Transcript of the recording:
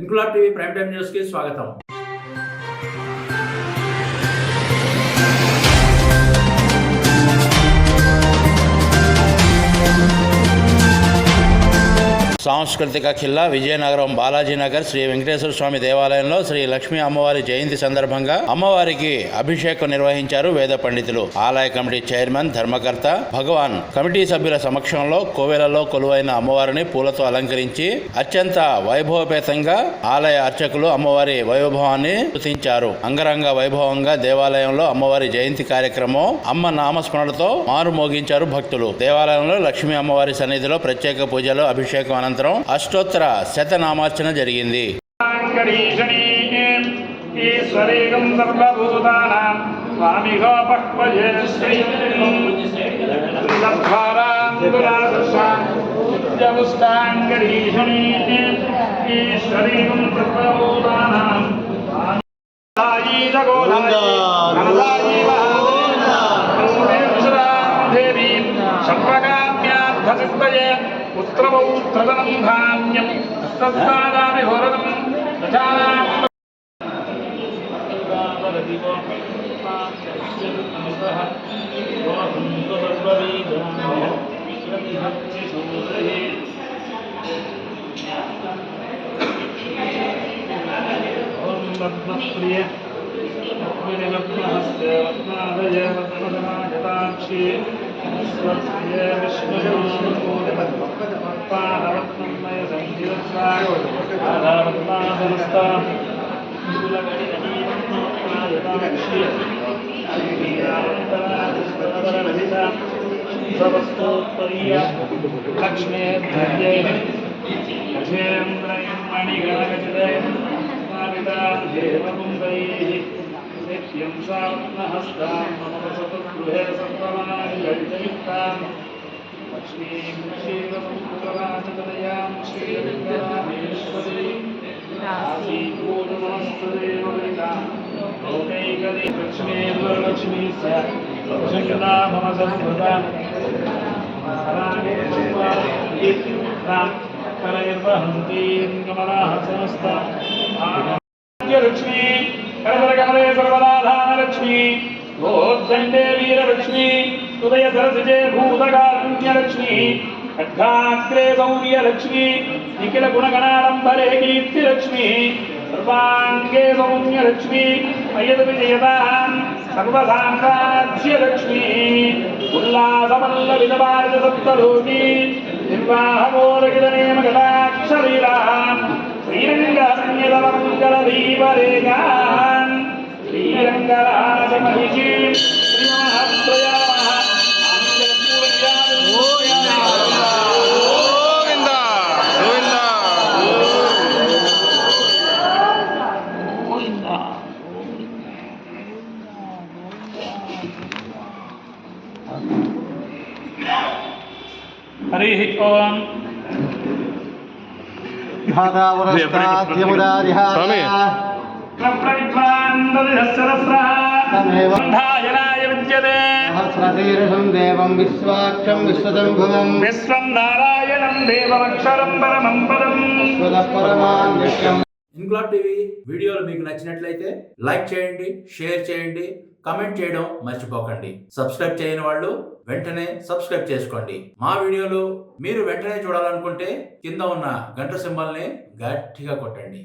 Inquilab TV prime time news కి స్వాగతం. సాంస్కృతిక ఖిల్లా విజయనగరం బాలాజీనగర్ శ్రీ వెంకటేశ్వర స్వామి దేవాలయంలో శ్రీ లక్ష్మీ అమ్మవారి జయంతి సందర్భంగా అమ్మవారికి అభిషేకం నిర్వహించారు వేద పండితులు. ఆలయ కమిటీ చైర్మన్ ధర్మకర్త భగవాన్ కమిటీ సభ్యుల సమక్షంలో కోవెలలో కొలువైన అమ్మవారిని పూలతో అలంకరించి అత్యంత వైభవపేతంగా ఆలయ అర్చకులు అమ్మవారి వైభవాన్ని స్తుతించారు. అంగరంగ వైభవంగా దేవాలయంలో అమ్మవారి జయంతి కార్యక్రమం అమ్మ నామస్మరణలతో మారుమోగించారు భక్తులు. దేవాలయంలో లక్ష్మీ అమ్మవారి సన్నిధిలో ప్రత్యేక పూజలు అభిషేకం అనంతరం అష్టోత్తర శతనామార్చన జరిగింది. పుత్రపౌత్రధనం ధాన్యం హస్తస్థానామి హోరదం లక్ష్మీ క్షీరసముద్రరాజతనయాం శ్రీరంగరామేశ్వరీ లక్ష్మీ మమ సంస్కృత లక్ష్మీ కరకమలే సర్వదాధాన లక్ష్మీ గోదండే వీరలక్ష్మీ ఉదయ సరసిజే భూతకారుణ్యలక్ష్మీ ఖడ్గాగ్రే సౌర్యలక్ష్మీ నిఖిల గుణగణాడంబరే కీర్తిలక్ష్మీ సర్వాంగే సౌమ్యలక్ష్మీ అయ్యద విజయదాం సర్వసామ్రాజ్యలక్ష్మీ ఉల్లాసమల్లవిదభారత సప్తలోకీ నిర్వాహమోరగిరనేమ గటాక్షరీరాం శ్రీరంగమన్యదమంగళ దీపరేగాన్ శ్రీరంగరాజమహిషీం హరి ఓం విశ్వం నారాయణం దేవమక్షరం పరమం పదం. ఇంక్లాబ్ టీవీ వీడియోలు మీకు నచ్చినట్లయితే లైక్ చేయండి, షేర్ చేయండి, కమెంట్ చేయడం మర్చిపోకండి. సబ్స్క్రైబ్ చేయని వాళ్ళు వెంటనే సబ్స్క్రైబ్ చేసుకోండి. మా వీడియోలు మీరు వెంటనే చూడాలనుకుంటే కింద ఉన్న గంట సింబల్ని గట్టిగా కొట్టండి.